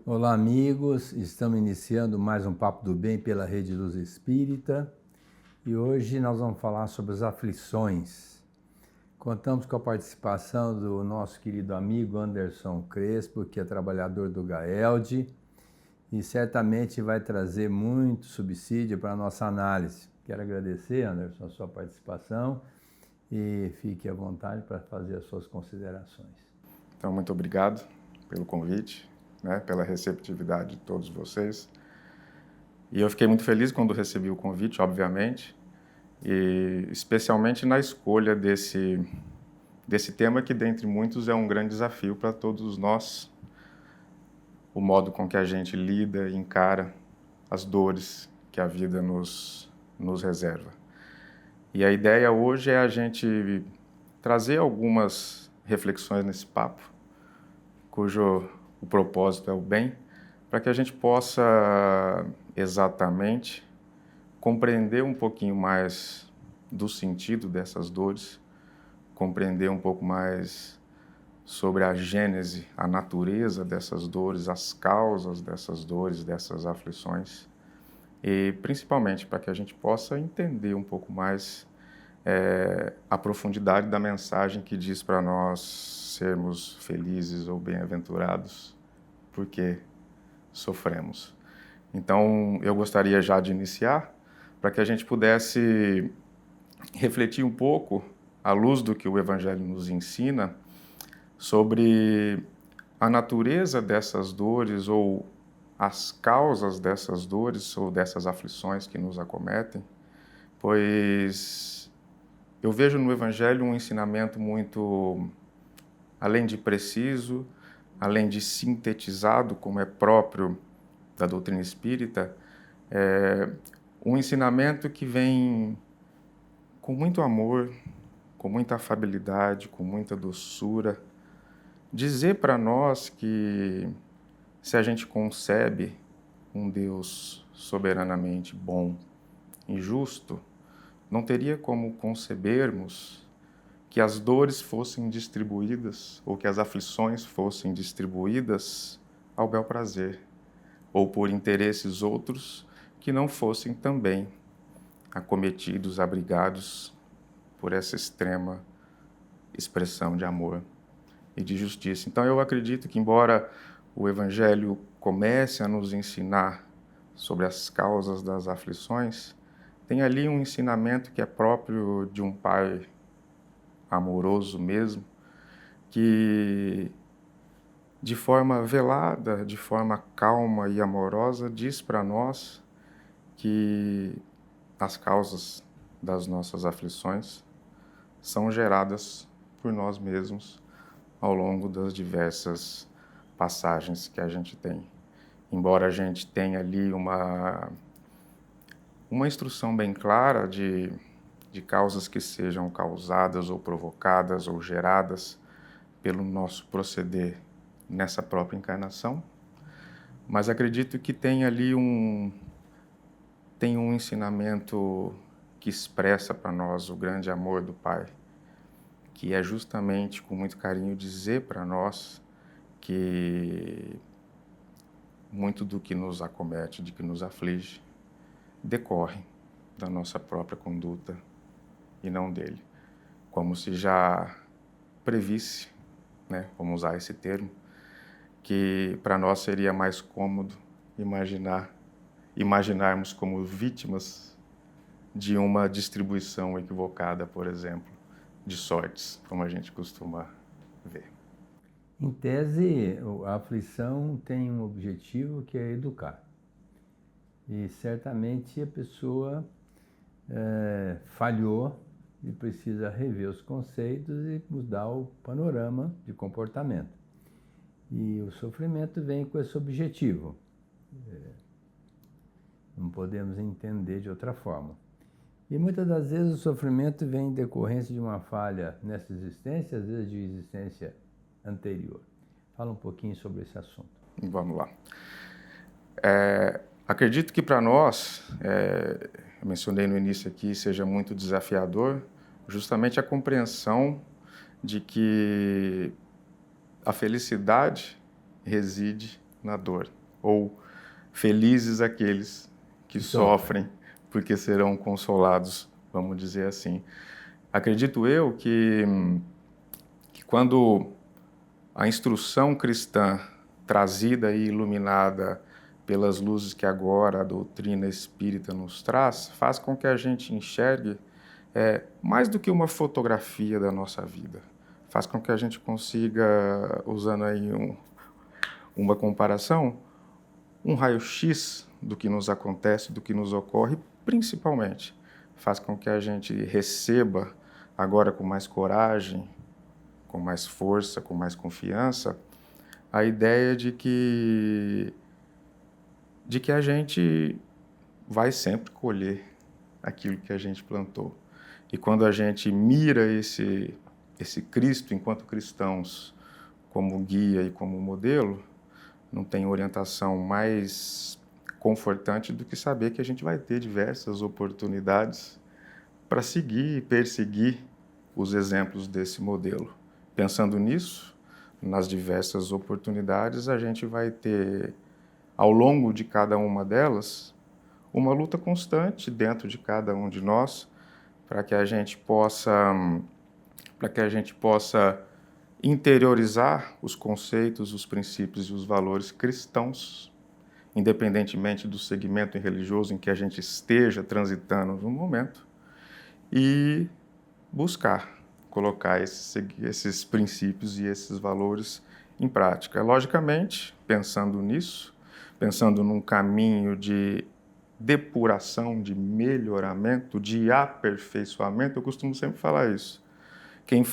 Olá, amigos. Estamos iniciando mais um Papo do Bem pela Rede Luz Espírita e hoje nós vamos falar sobre as aflições. Contamos com a participação do nosso querido amigo Anderson Crespo, que é trabalhador do GAELD e certamente vai trazer muito subsídio para a nossa análise. Quero agradecer, Anderson, a sua participação e fique à vontade para fazer as suas considerações. Então, muito obrigado pelo convite, pela receptividade de todos vocês. E eu fiquei muito feliz quando recebi o convite, obviamente, e especialmente na escolha desse tema que, dentre muitos, é um grande desafio para todos nós, o modo com que a gente lida e encara as dores que a vida nos reserva. E a ideia hoje é a gente trazer algumas reflexões nesse papo, cujo o propósito é o bem, para que a gente possa exatamente compreender um pouquinho mais do sentido dessas dores, compreender um pouco mais sobre a gênese, a natureza dessas dores, as causas dessas dores, dessas aflições, e principalmente para que a gente possa entender um pouco mais a profundidade da mensagem que diz para nós sermos felizes ou bem-aventurados porque sofremos. Então, eu gostaria já de iniciar para que a gente pudesse refletir um pouco, à luz do que o Evangelho nos ensina, sobre a natureza dessas dores ou as causas dessas dores ou dessas aflições que nos acometem, pois eu vejo no Evangelho um ensinamento muito, além de preciso, além de sintetizado, como é próprio da doutrina espírita, um ensinamento que vem com muito amor, com muita afabilidade, com muita doçura, dizer para nós que se a gente concebe um Deus soberanamente bom e justo, não teria como concebermos que as dores fossem distribuídas ou que as aflições fossem distribuídas ao bel prazer ou por interesses outros que não fossem também acometidos, abrigados por essa extrema expressão de amor e de justiça. Então eu acredito que, embora o Evangelho comece a nos ensinar sobre as causas das aflições, tem ali um ensinamento que é próprio de um pai amoroso mesmo, que de forma velada, de forma calma e amorosa, diz para nós que as causas das nossas aflições são geradas por nós mesmos ao longo das diversas passagens que a gente tem. Embora a gente tenha ali uma instrução bem clara de causas que sejam causadas ou provocadas ou geradas pelo nosso proceder nessa própria encarnação, mas acredito que tem ali um ensinamento que expressa para nós o grande amor do Pai, que é justamente com muito carinho dizer para nós que muito do que nos acomete, de que nos aflige, decorre da nossa própria conduta e não dele. Como se já previsse, vamos usar esse termo, que para nós seria mais cômodo imaginarmos como vítimas de uma distribuição equivocada, por exemplo, de sortes, como a gente costuma ver. Em tese, a aflição tem um objetivo que é educar. E certamente a pessoa falhou e precisa rever os conceitos e mudar o panorama de comportamento. E o sofrimento vem com esse objetivo. Não podemos entender de outra forma. E muitas das vezes o sofrimento vem em decorrência de uma falha nessa existência, às vezes de existência anterior. Fala um pouquinho sobre esse assunto. Vamos lá. Acredito que para nós, eu mencionei no início aqui, seja muito desafiador justamente a compreensão de que a felicidade reside na dor, ou felizes aqueles que sofrem, porque serão consolados, vamos dizer assim. Acredito eu que quando a instrução cristã trazida e iluminada pelas luzes que agora a doutrina espírita nos traz, faz com que a gente enxergue mais do que uma fotografia da nossa vida. Faz com que a gente consiga, usando aí uma comparação, um raio-x do que nos acontece, do que nos ocorre, principalmente. Faz com que a gente receba, agora com mais coragem, com mais força, com mais confiança, a ideia de que a gente vai sempre colher aquilo que a gente plantou. E quando a gente mira esse Cristo, enquanto cristãos, como guia e como modelo, não tem orientação mais confortante do que saber que a gente vai ter diversas oportunidades para seguir e perseguir os exemplos desse modelo. Pensando nisso, nas diversas oportunidades, a gente vai ter, ao longo de cada uma delas, uma luta constante dentro de cada um de nós para que a gente possa interiorizar os conceitos, os princípios e os valores cristãos, independentemente do segmento religioso em que a gente esteja transitando no momento, e buscar colocar esses princípios e esses valores em prática. Logicamente, pensando nisso, pensando num caminho de depuração, de melhoramento, de aperfeiçoamento, eu costumo sempre falar isso. Quem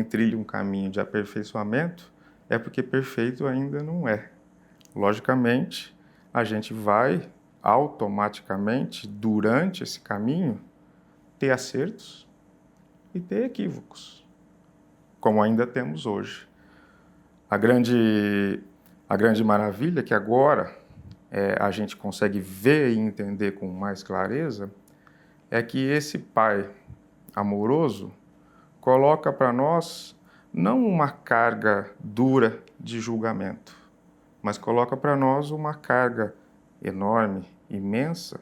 trilha um caminho de aperfeiçoamento é porque perfeito ainda não é. Logicamente, a gente vai automaticamente, durante esse caminho, ter acertos e ter equívocos, como ainda temos hoje. A grande maravilha é que agora a gente consegue ver e entender com mais clareza é que esse Pai amoroso coloca para nós não uma carga dura de julgamento, mas coloca para nós uma carga enorme, imensa,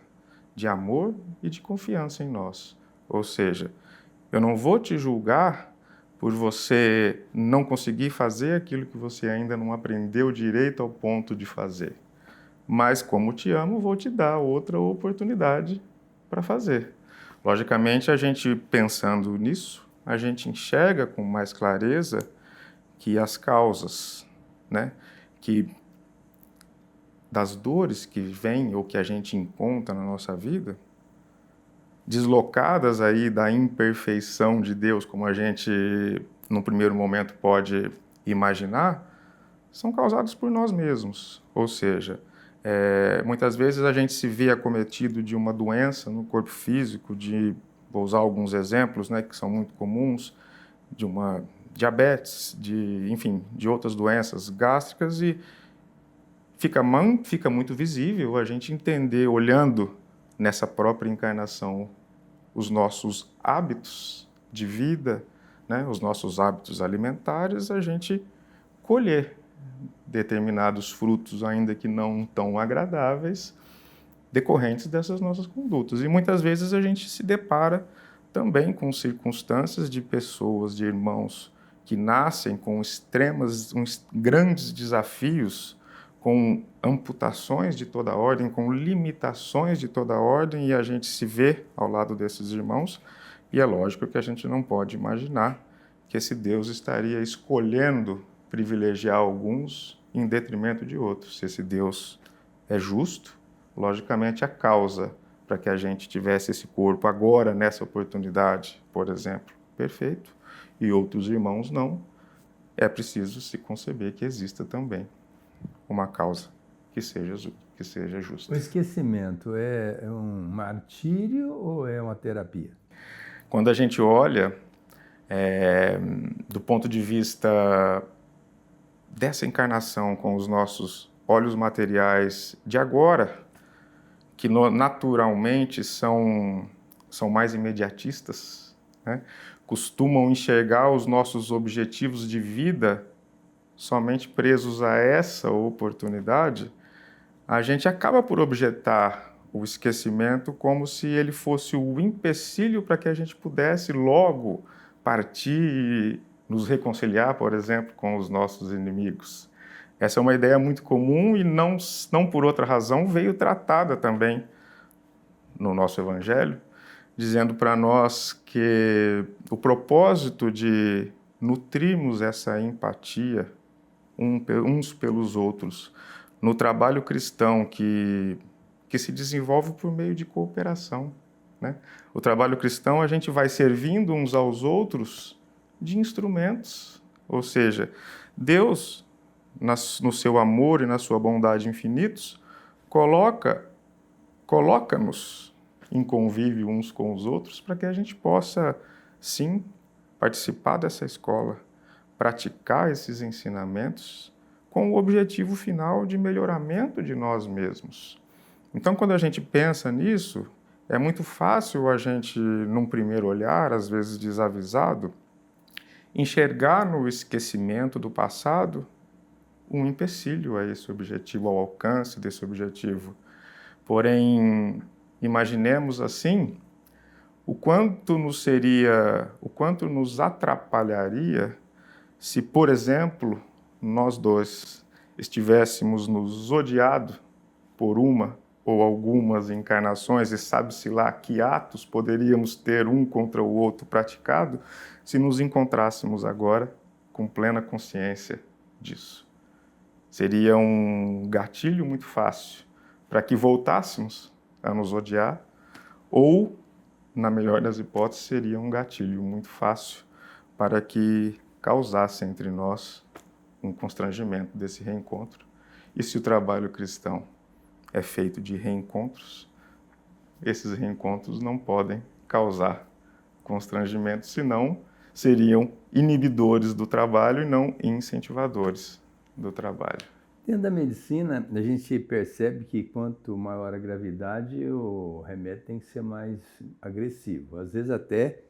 de amor e de confiança em nós. Ou seja, eu não vou te julgar por você não conseguir fazer aquilo que você ainda não aprendeu direito ao ponto de fazer. Mas, como te amo, vou te dar outra oportunidade para fazer. Logicamente, a gente pensando nisso, a gente enxerga com mais clareza que as causas, que das dores que vêm ou que a gente encontra na nossa vida, deslocadas aí da imperfeição de Deus, como a gente, num primeiro momento, pode imaginar, são causadas por nós mesmos. Ou seja, muitas vezes a gente se vê acometido de uma doença no corpo físico, vou usar alguns exemplos, que são muito comuns, de uma diabetes, de outras doenças gástricas, e fica muito visível a gente entender, olhando nessa própria encarnação, os nossos hábitos de vida, os nossos hábitos alimentares, a gente colher determinados frutos, ainda que não tão agradáveis, decorrentes dessas nossas condutas. E muitas vezes a gente se depara também com circunstâncias de pessoas, de irmãos, que nascem com grandes desafios, com amputações de toda ordem, com limitações de toda ordem, e a gente se vê ao lado desses irmãos, e é lógico que a gente não pode imaginar que esse Deus estaria escolhendo privilegiar alguns em detrimento de outros. Se esse Deus é justo, logicamente a causa para que a gente tivesse esse corpo agora, nessa oportunidade, por exemplo, perfeito, e outros irmãos não, é preciso se conceber que exista também uma causa que seja justa. O esquecimento é um martírio ou é uma terapia? Quando a gente olha do ponto de vista dessa encarnação com os nossos olhos materiais de agora, que naturalmente são mais imediatistas, costumam enxergar os nossos objetivos de vida somente presos a essa oportunidade, a gente acaba por objetar o esquecimento como se ele fosse o empecilho para que a gente pudesse logo partir e nos reconciliar, por exemplo, com os nossos inimigos. Essa é uma ideia muito comum e não por outra razão veio tratada também no nosso Evangelho, dizendo para nós que o propósito de nutrirmos essa empatia uns pelos outros no trabalho cristão que se desenvolve por meio de cooperação, né? O trabalho cristão, a gente vai servindo uns aos outros de instrumentos, ou seja, Deus, no seu amor e na sua bondade infinitos, coloca-nos em convívio uns com os outros para que a gente possa, sim, participar dessa escola, praticar esses ensinamentos com o objetivo final de melhoramento de nós mesmos. Então, quando a gente pensa nisso, é muito fácil a gente, num primeiro olhar, às vezes desavisado, enxergar no esquecimento do passado um empecilho a esse objetivo, ao alcance desse objetivo. Porém, imaginemos assim, o quanto nos atrapalharia se, por exemplo, nós dois estivéssemos nos odiado por uma ou algumas encarnações, e sabe-se lá que atos poderíamos ter um contra o outro praticado, se nos encontrássemos agora com plena consciência disso. Seria um gatilho muito fácil para que voltássemos a nos odiar, ou, na melhor das hipóteses, seria um gatilho muito fácil para que causasse entre nós um constrangimento desse reencontro. E se o trabalho cristão é feito de reencontros, esses reencontros não podem causar constrangimento, senão seriam inibidores do trabalho e não incentivadores do trabalho. Dentro da medicina, a gente percebe que quanto maior a gravidade, o remédio tem que ser mais agressivo. Às vezes até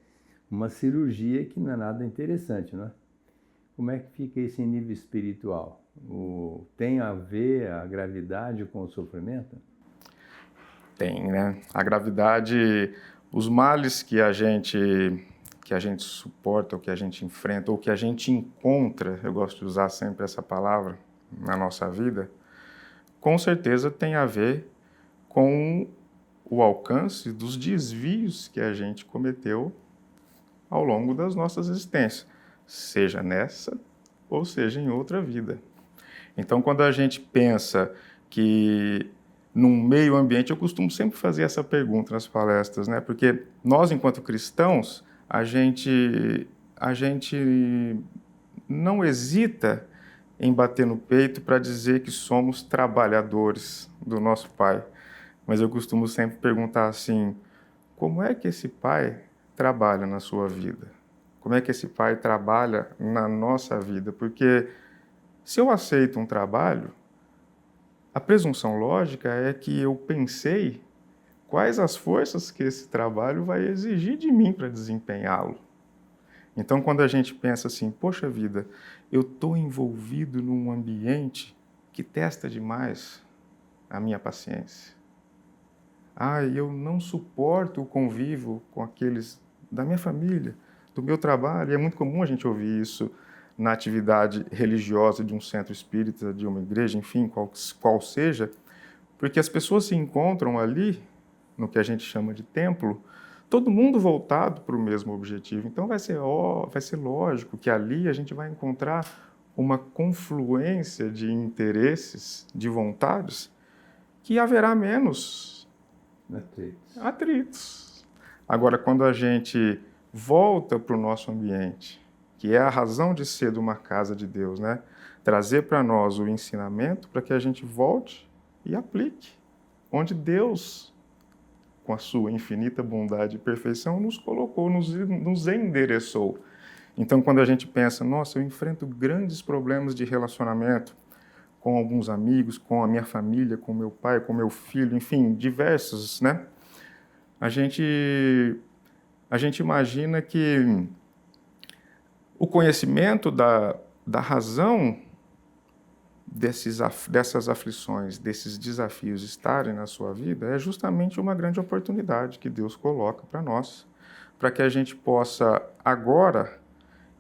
uma cirurgia que não é nada interessante, não é? Como é que fica isso em nível espiritual? Tem a ver a gravidade com o sofrimento? Tem, né? A gravidade, os males que a gente suporta, ou que a gente enfrenta, ou que a gente encontra, eu gosto de usar sempre essa palavra na nossa vida, com certeza tem a ver com o alcance dos desvios que a gente cometeu ao longo das nossas existências, seja nessa ou seja em outra vida. Então, quando a gente pensa que num meio ambiente, eu costumo sempre fazer essa pergunta nas palestras, né? Porque nós, enquanto cristãos, a gente não hesita em bater no peito para dizer que somos trabalhadores do nosso Pai. Mas eu costumo sempre perguntar assim, como é que esse Pai trabalha na sua vida? Como é que esse Pai trabalha na nossa vida? Porque se eu aceito um trabalho, a presunção lógica é que eu pensei quais as forças que esse trabalho vai exigir de mim para desempenhá-lo. Então, quando a gente pensa assim, poxa vida, eu estou envolvido num ambiente que testa demais a minha paciência. Eu não suporto o convívio com aqueles da minha família, do meu trabalho. E é muito comum a gente ouvir isso na atividade religiosa de um centro espírita, de uma igreja, enfim, qual seja, porque as pessoas se encontram ali, no que a gente chama de templo, todo mundo voltado para o mesmo objetivo. Então vai ser lógico que ali a gente vai encontrar uma confluência de interesses, de vontades, que haverá menos atritos. Agora, quando a gente volta para o nosso ambiente, que é a razão de ser de uma casa de Deus, né? Trazer para nós o ensinamento para que a gente volte e aplique, onde Deus, com a sua infinita bondade e perfeição, nos colocou, nos endereçou. Então, quando a gente pensa, nossa, eu enfrento grandes problemas de relacionamento com alguns amigos, com a minha família, com meu pai, com meu filho, enfim, diversos, né? A gente imagina que o conhecimento da razão dessas aflições, desses desafios estarem na sua vida, é justamente uma grande oportunidade que Deus coloca para nós, para que a gente possa agora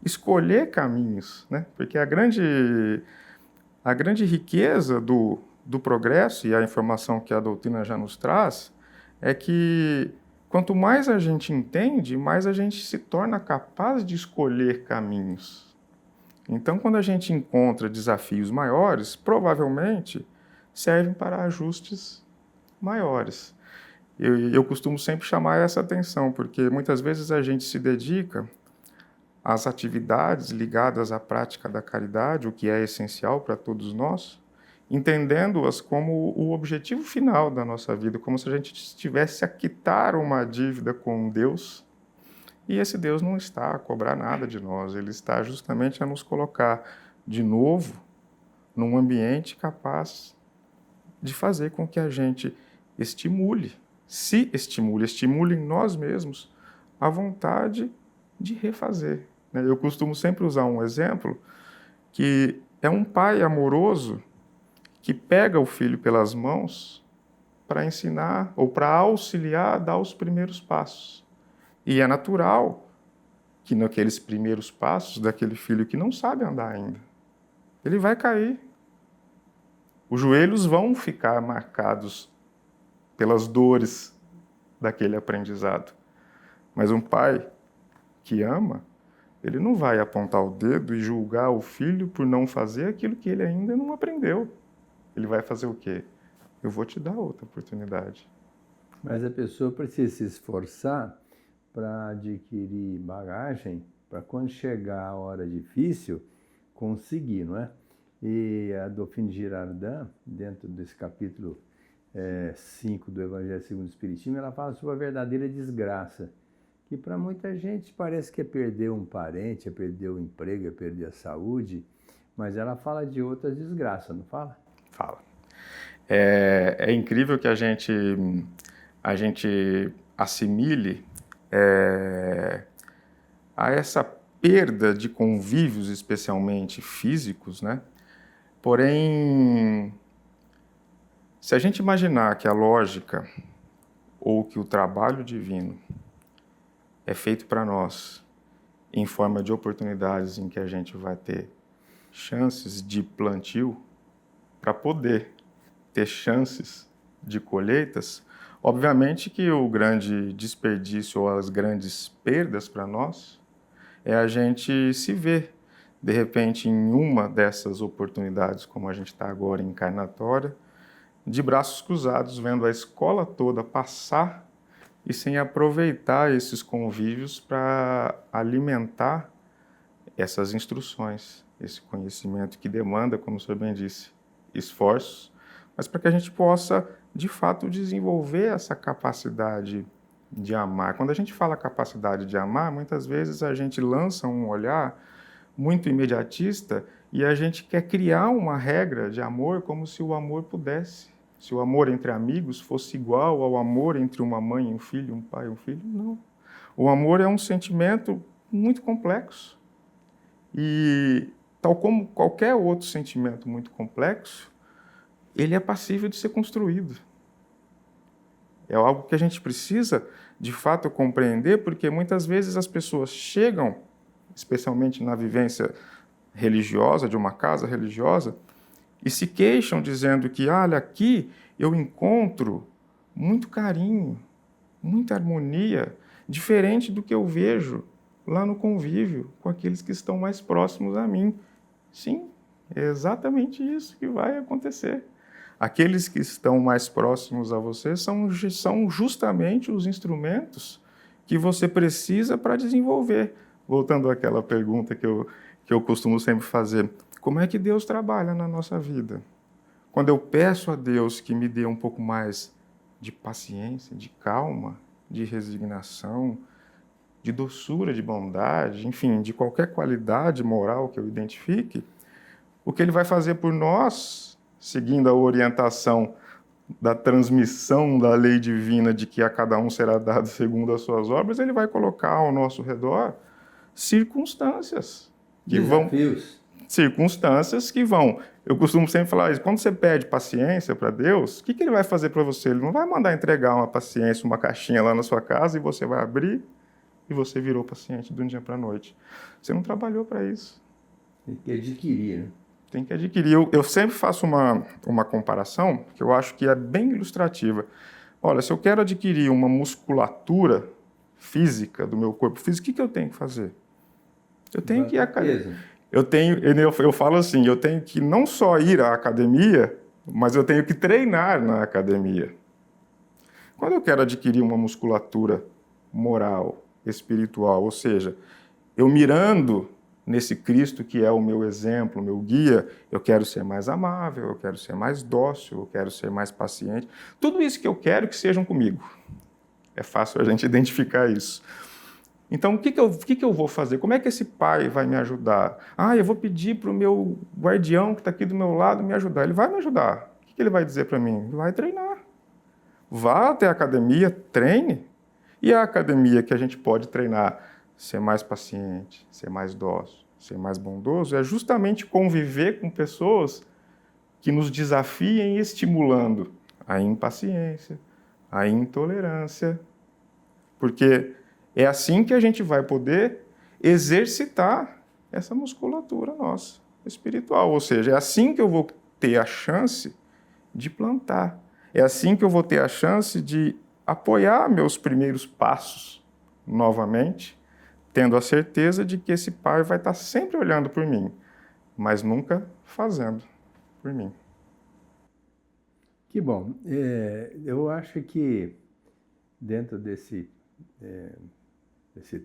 escolher caminhos, né? Porque a grande riqueza do progresso e a informação que a doutrina já nos traz é que quanto mais a gente entende, mais a gente se torna capaz de escolher caminhos. Então, quando a gente encontra desafios maiores, provavelmente servem para ajustes maiores. Eu costumo sempre chamar essa atenção, porque muitas vezes a gente se dedica às atividades ligadas à prática da caridade, o que é essencial para todos nós, entendendo-as como o objetivo final da nossa vida, como se a gente estivesse a quitar uma dívida com Deus. E esse Deus não está a cobrar nada de nós, ele está justamente a nos colocar de novo num ambiente capaz de fazer com que a gente estimule em nós mesmos a vontade de refazer. Eu costumo sempre usar um exemplo que é um pai amoroso que pega o filho pelas mãos para ensinar ou para auxiliar a dar os primeiros passos. E é natural que naqueles primeiros passos daquele filho que não sabe andar ainda, ele vai cair. Os joelhos vão ficar marcados pelas dores daquele aprendizado. Mas um pai que ama, ele não vai apontar o dedo e julgar o filho por não fazer aquilo que ele ainda não aprendeu. Ele vai fazer o quê? Eu vou te dar outra oportunidade. Mas a pessoa precisa se esforçar para adquirir bagagem, para quando chegar a hora difícil, conseguir, não é? E a Dauphine Girardin, dentro desse capítulo 5 do Evangelho segundo o Espiritismo, ela fala sobre a verdadeira desgraça, que para muita gente parece que é perder um parente, é perder o emprego, é perder a saúde, mas ela fala de outras desgraças, não fala? Fala. É incrível que a gente assimile a essa perda de convívios, especialmente físicos, né? Porém, se a gente imaginar que a lógica ou que o trabalho divino é feito para nós em forma de oportunidades em que a gente vai ter chances de plantio para poder ter chances de colheitas, obviamente que o grande desperdício ou as grandes perdas para nós é a gente se ver, de repente, em uma dessas oportunidades, como a gente está agora encarnatória, de braços cruzados, vendo a escola toda passar e sem aproveitar esses convívios para alimentar essas instruções, esse conhecimento que demanda, como o senhor bem disse, esforços, mas para que a gente possa, de fato, desenvolver essa capacidade de amar. Quando a gente fala capacidade de amar, muitas vezes a gente lança um olhar muito imediatista e a gente quer criar uma regra de amor como se o amor pudesse. Se o amor entre amigos fosse igual ao amor entre uma mãe e um filho, um pai e um filho, não. O amor é um sentimento muito complexo. E, tal como qualquer outro sentimento muito complexo, ele é passível de ser construído. É algo que a gente precisa, de fato, compreender, porque muitas vezes as pessoas chegam, especialmente na vivência religiosa, de uma casa religiosa, e se queixam dizendo que, olha, aqui eu encontro muito carinho, muita harmonia, diferente do que eu vejo lá no convívio com aqueles que estão mais próximos a mim. Sim, é exatamente isso que vai acontecer. Aqueles que estão mais próximos a você são justamente os instrumentos que você precisa para desenvolver. Voltando àquela pergunta que eu costumo sempre fazer, como é que Deus trabalha na nossa vida? Quando eu peço a Deus que me dê um pouco mais de paciência, de calma, de resignação, de doçura, de bondade, enfim, de qualquer qualidade moral que eu identifique, o que Ele vai fazer por nós, seguindo a orientação da transmissão da lei divina de que a cada um será dado segundo as suas obras, Ele vai colocar ao nosso redor circunstâncias que desafios. circunstâncias que vão... Eu costumo sempre falar isso, quando você pede paciência para Deus, o que ele vai fazer para você? Ele não vai mandar entregar uma paciência, uma caixinha lá na sua casa e você vai abrir e você virou paciente de um dia para a noite. Você não trabalhou para isso. Tem que adquirir, né? Tem que adquirir. Eu sempre faço uma comparação que eu acho que é bem ilustrativa. Olha, se eu quero adquirir uma musculatura física do meu corpo físico, o que eu tenho que fazer? Eu tenho que ir à academia. Eu falo assim, eu tenho que não só ir à academia, mas eu tenho que treinar na academia. Quando eu quero adquirir uma musculatura moral, espiritual, ou seja, eu mirando nesse Cristo que é o meu exemplo, o meu guia, eu quero ser mais amável, eu quero ser mais dócil, eu quero ser mais paciente. Tudo isso que eu quero que sejam comigo. É fácil a gente identificar isso. Então, o que eu vou fazer? Como é que esse pai vai me ajudar? Eu vou pedir para o meu guardião que está aqui do meu lado me ajudar. Ele vai me ajudar. O que ele vai dizer para mim? Ele vai treinar. Vá até a academia, treine. E a academia que a gente pode treinar, ser mais paciente, ser mais dócil, ser mais bondoso, é justamente conviver com pessoas que nos desafiem estimulando a impaciência, a intolerância. Porque é assim que a gente vai poder exercitar essa musculatura nossa, espiritual. Ou seja, é assim que eu vou ter a chance de plantar. É assim que eu vou ter a chance de apoiar meus primeiros passos novamente, tendo a certeza de que esse pai vai estar sempre olhando por mim, mas nunca fazendo por mim. Que bom. Eu acho que dentro desse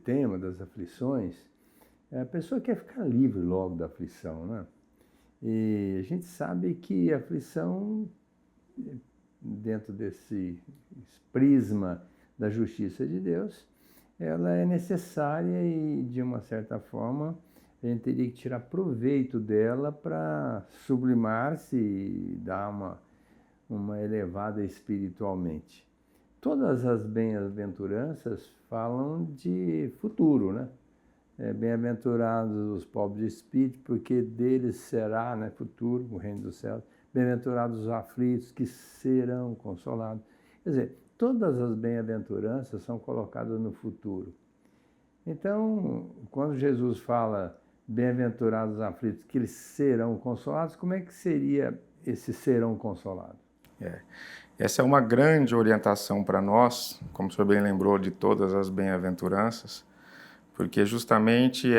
tema das aflições, a pessoa quer ficar livre logo da aflição, né? E a gente sabe que a aflição, dentro desse prisma da justiça de Deus, ela é necessária e, de uma certa forma, a gente teria que tirar proveito dela para sublimar-se e dar uma elevada espiritualmente. Todas as bem-aventuranças falam de futuro, né? Bem-aventurados os pobres de espírito, porque deles será, né, futuro, o reino dos céus. Bem-aventurados os aflitos, que serão consolados. Quer dizer, todas as bem-aventuranças são colocadas no futuro. Então, quando Jesus fala bem-aventurados os aflitos, que eles serão consolados, como é que seria esse serão consolados? Essa é uma grande orientação para nós, como o senhor bem lembrou, de todas as bem-aventuranças, porque justamente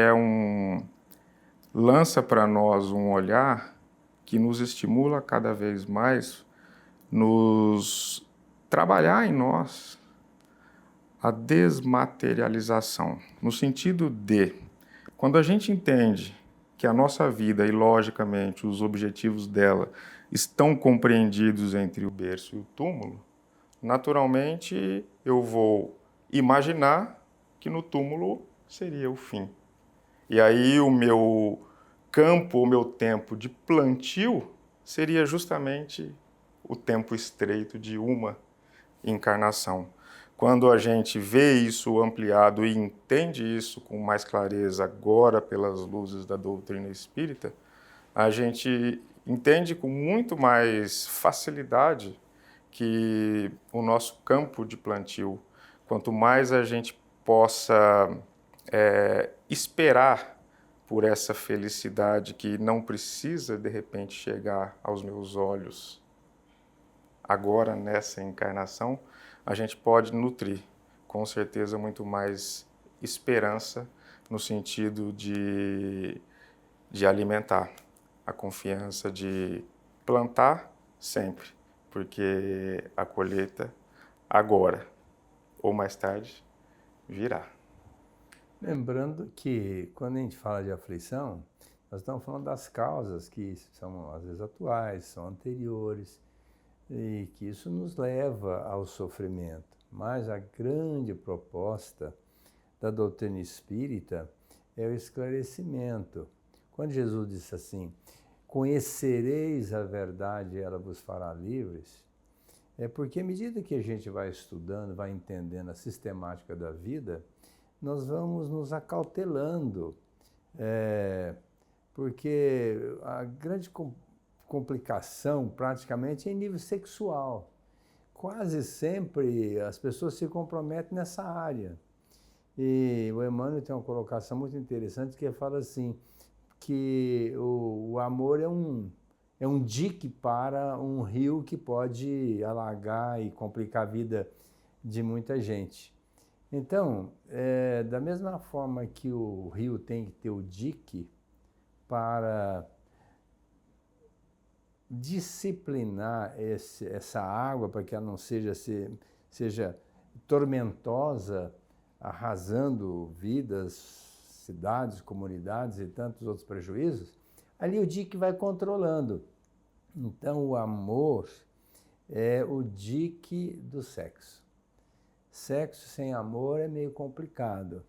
lança para nós um olhar que nos estimula cada vez mais nos trabalhar em nós a desmaterialização, no sentido de, quando a gente entende que a nossa vida e, logicamente, os objetivos dela estão compreendidos entre o berço e o túmulo, naturalmente eu vou imaginar que no túmulo seria o fim. E aí o meu campo, o meu tempo de plantio seria justamente o tempo estreito de uma encarnação. Quando a gente vê isso ampliado e entende isso com mais clareza agora pelas luzes da doutrina espírita, a gente entende com muito mais facilidade que o nosso campo de plantio, quanto mais a gente possa esperar por essa felicidade que não precisa, de repente, chegar aos meus olhos agora, nessa encarnação, a gente pode nutrir, com certeza, muito mais esperança no sentido de alimentar a confiança de plantar sempre, porque a colheita agora ou mais tarde virá. Lembrando que quando a gente fala de aflição, nós estamos falando das causas que são às vezes atuais, são anteriores, e que isso nos leva ao sofrimento. Mas a grande proposta da doutrina espírita é o esclarecimento. Quando Jesus disse assim, conhecereis a verdade e ela vos fará livres, é porque à medida que a gente vai estudando, vai entendendo a sistemática da vida, nós vamos nos acautelando porque a grande complicação praticamente é em nível sexual. Quase sempre as pessoas se comprometem nessa área. E o Emmanuel tem uma colocação muito interessante que fala assim, que o amor é um dique para um rio que pode alagar e complicar a vida de muita gente. Então, da mesma forma que o rio tem que ter o dique para disciplinar essa água para que ela não seja tormentosa, arrasando vidas, cidades, comunidades e tantos outros prejuízos, ali o dique vai controlando. Então o amor é o dique do sexo. Sexo sem amor é meio complicado.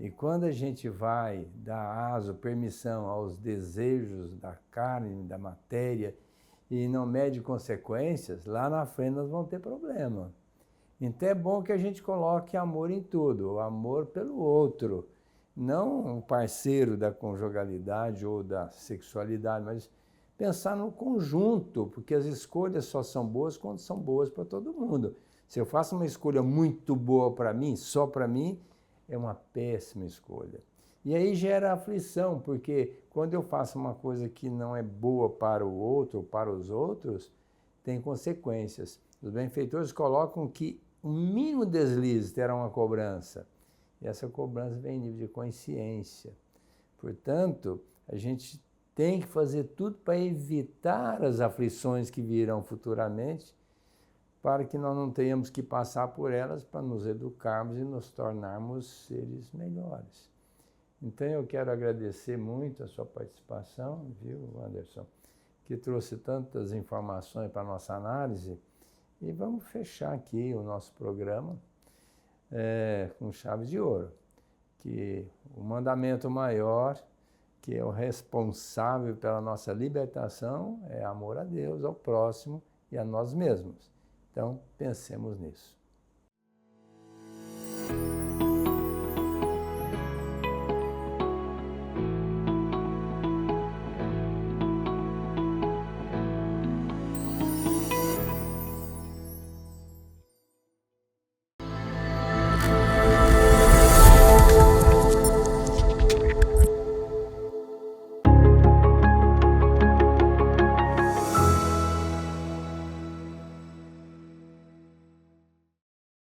E quando a gente vai dar aso, permissão aos desejos da carne, da matéria, e não mede consequências, lá na frente nós vamos ter problema. Então é bom que a gente coloque amor em tudo, o amor pelo outro, não o parceiro da conjugalidade ou da sexualidade, mas pensar no conjunto, porque as escolhas só são boas quando são boas para todo mundo. Se eu faço uma escolha muito boa para mim, só para mim, é uma péssima escolha. E aí gera aflição, porque quando eu faço uma coisa que não é boa para o outro ou para os outros, tem consequências. Os benfeitores colocam que o mínimo deslize terá uma cobrança. E essa cobrança vem em nível de consciência. Portanto, a gente tem que fazer tudo para evitar as aflições que virão futuramente, para que nós não tenhamos que passar por elas para nos educarmos e nos tornarmos seres melhores. Então eu quero agradecer muito a sua participação, viu, Anderson, que trouxe tantas informações para a nossa análise. E vamos fechar aqui o nosso programa com chave de ouro, que o mandamento maior, que é o responsável pela nossa libertação, é amor a Deus, ao próximo e a nós mesmos. Então, pensemos nisso.